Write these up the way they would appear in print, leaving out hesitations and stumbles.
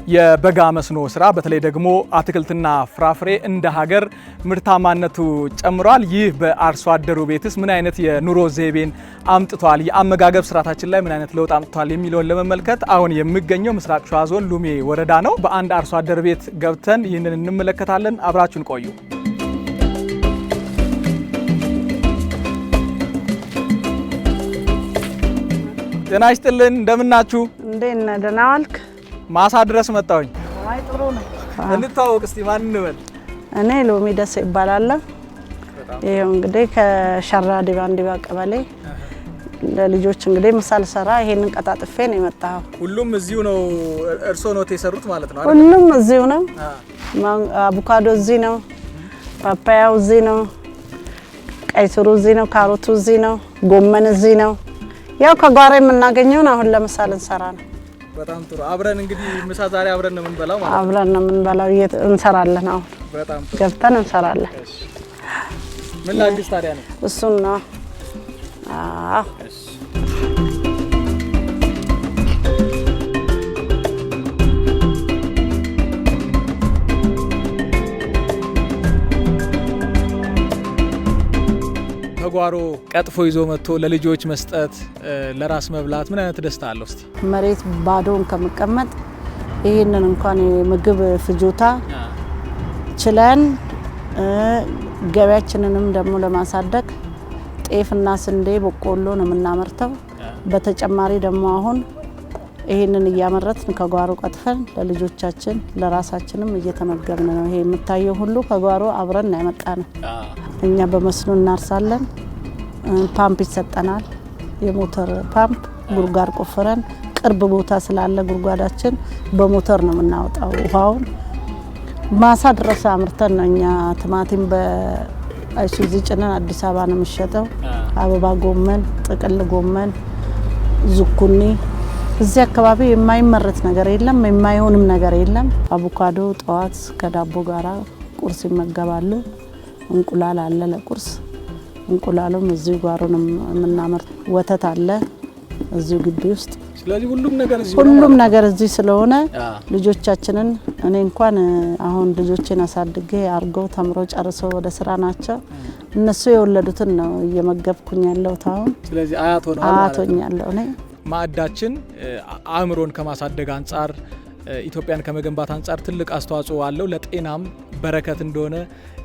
የበጋ መስኖ ስራ በተለይ ደግሞ አትክልትና ፍራፍሬ እንደ ሀገር ምርታማነቱ ጨምሯል። ይህ በአርሶ አደሩ ቤትስ ምን አይነት የኑሮ ዘይቤን አምጥቷል፣ የአመጋገብ ስርዓታችን ላይ ምን አይነት ለውጥ አምጥቷል የሚለውን ለመመልከት አሁን የሚገኘው ምስራቅ ሸዋ ዞን ሉሜ ወረዳ ነው። በአንድ አርሶ አደር ቤት ገብተን ይህንን እንመለከታለን። አብራችሁን ቆዩ። ጤና ይስጥልን፣ እንደምናችሁ? እንደና ደህና ዋልክ? ማሳ ድረስ መጣሁኝ። አይ ጥሩ ነው። እንታወቅ እስቲ፣ ማን እንበል? እኔ ሎሚ ደስ ይባላል። ይሄው እንግዲህ ከሸራ ዲባንዲባ ቀበሌ ለልጆች እንግዲህ ምሳል ሰራ ይሄንን ቀጣጥፌ ነው የመጣው። ሁሉም እዚሁ ነው እርሶ ነው የሰሩት ማለት ነው? ሁሉም እዚሁ ነው። አቮካዶ እዚህ ነው፣ ፓፓያው እዚህ ነው፣ ቀይ ስሩ እዚህ ነው፣ ካሮቱ እዚህ ነው፣ ጎመን እዚህ ነው። ያው ከጓሮ የምናገኘውን አሁን ለምሳሌ እንሰራ ነው። በጣም ጥሩ። አብረን እንግዲህ ምሳ ዛሬ አብረን ነው የምንበላው ማለት ነው? አብረን ነው የምንበላው። እንሰራለን። አሁን በጣም ጥሩ ገብተን እንሰራለን። ምን ላግዝ ታዲያ ነው? እሱን ነው። አዎ ከጓሮ ቀጥፎ ይዞ መጥቶ ለልጆች መስጠት፣ ለራስ መብላት ምን አይነት ደስታ አለው? እስቲ መሬት ባዶን ከመቀመጥ ይሄንን እንኳን የምግብ ፍጆታ ችለን ገበያችንንም ደግሞ ለማሳደግ ጤፍና ስንዴ በቆሎ ነው የምናመርተው። በተጨማሪ ደግሞ አሁን ይሄንን እያመረትን ከጓሮ ቀጥፈን ለልጆቻችን ለራሳችንም እየተመገብን ነው። ይሄ የምታየው ሁሉ ከጓሮ አብረን ያመጣ ነው። እኛ በመስኖ እናርሳለን። ፓምፕ ይሰጠናል፣ የሞተር ፓምፕ ጉድጓድ ቆፍረን ቅርብ ቦታ ስላለ ጉድጓዳችን በሞተር ነው የምናወጣው ውሃውን። ማሳ ድረስ አምርተን ነው እኛ ቲማቲም በአይሱዚ ጭነን አዲስ አበባ ነው የሚሸጠው። አበባ ጎመን፣ ጥቅል ጎመን፣ ዙኩኒ እዚህ አካባቢ የማይመረት ነገር የለም፣ የማይሆንም ነገር የለም። አቮካዶ ጠዋት ከዳቦ ጋራ ቁርስ ይመገባሉ። እንቁላል አለ ለቁርስ፣ እንቁላሉም እዚሁ ጓሮ ነው የምናመርት። ወተት አለ እዚሁ ግቢ ውስጥ። ስለዚህ ሁሉም ነገር እዚህ ስለሆነ ልጆቻችንን እኔ እንኳን አሁን ልጆችን አሳድጌ አርገው ተምረው ጨርሰው ወደ ስራ ናቸው። እነሱ የወለዱትን ነው እየመገብኩኝ ያለሁት አሁን። ስለዚህ አያት ሆኛለሁ እኔ። ማዕዳችን አእምሮን ከማሳደግ አንጻር ኢትዮጵያን ከመገንባት አንጻር ትልቅ አስተዋጽኦ አለው። ለጤናም በረከት እንደሆነ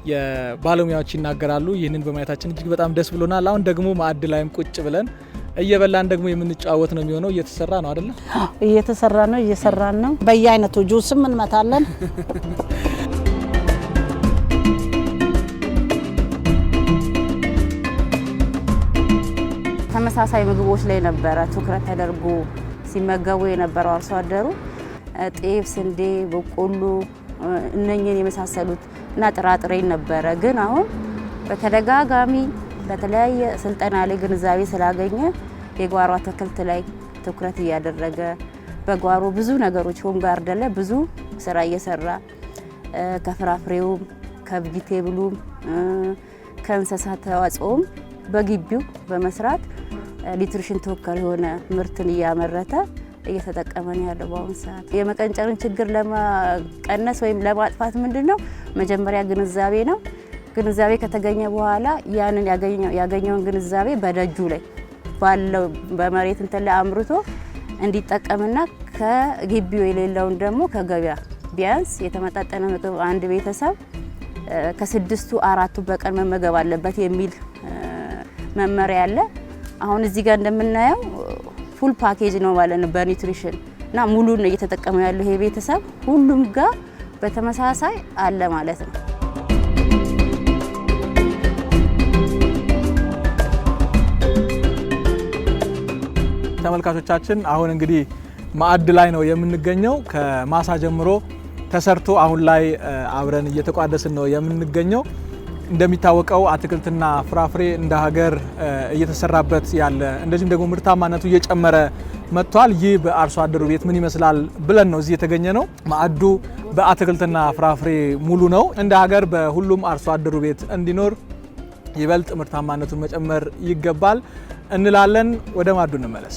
የባለሙያዎች ይናገራሉ። ይህንን በማየታችን እጅግ በጣም ደስ ብሎናል። አሁን ደግሞ ማዕድ ላይም ቁጭ ብለን እየበላን ደግሞ የምንጫወት ነው የሚሆነው። እየተሰራ ነው አይደል? እየተሰራ ነው፣ እየሰራን ነው። በየአይነቱ ጁስም እንመታለን። ተመሳሳይ ምግቦች ላይ ነበረ ትኩረት ተደርጎ ሲመገቡ የነበረው አርሶ አደሩ። ጤፍ፣ ስንዴ፣ በቆሎ እነኚህን የመሳሰሉት እና ጥራጥሬ ነበረ። ግን አሁን በተደጋጋሚ በተለያየ ስልጠና ላይ ግንዛቤ ስላገኘ የጓሮ አትክልት ላይ ትኩረት እያደረገ በጓሮ ብዙ ነገሮች ሆም ጋርደን ላይ ብዙ ስራ እየሰራ ከፍራፍሬውም ከቬጂቴብሉም ከእንስሳት ተዋጽኦም በግቢው በመስራት ኒውትሪሽን ተወካይ የሆነ ምርትን እያመረተ እየተጠቀመ ነው ያለው። በአሁኑ ሰዓት የመቀንጨርን ችግር ለመቀነስ ወይም ለማጥፋት ምንድነው መጀመሪያ ግንዛቤ ነው። ግንዛቤ ከተገኘ በኋላ ያንን ያገኘውን ግንዛቤ በደጁ ላይ ባለው በመሬት እንትን ላይ አምርቶ እንዲጠቀምና ከግቢው የሌለውን ደግሞ ከገበያ ቢያንስ የተመጣጠነ ምግብ አንድ ቤተሰብ ከስድስቱ አራቱ በቀን መመገብ አለበት የሚል መመሪያ አለ። አሁን እዚህ ጋር እንደምናየው ፉል ፓኬጅ ነው ማለት ነው በኒውትሪሽን እና ሙሉ ነው እየተጠቀመ ያለው ይሄ ቤተሰብ። ሁሉም ጋር በተመሳሳይ አለ ማለት ነው። ተመልካቾቻችን አሁን እንግዲህ ማዕድ ላይ ነው የምንገኘው። ከማሳ ጀምሮ ተሰርቶ አሁን ላይ አብረን እየተቋደስን ነው የምንገኘው። እንደሚታወቀው አትክልትና ፍራፍሬ እንደ ሀገር እየተሰራበት ያለ እንደዚሁም ደግሞ ምርታማነቱ እየጨመረ መጥቷል። ይህ በአርሶ አደሩ ቤት ምን ይመስላል ብለን ነው እዚህ የተገኘ ነው። ማዕዱ በአትክልትና ፍራፍሬ ሙሉ ነው። እንደ ሀገር በሁሉም አርሶ አደሩ ቤት እንዲኖር ይበልጥ ምርታማነቱን መጨመር ይገባል እንላለን። ወደ ማዕዱ እንመለስ።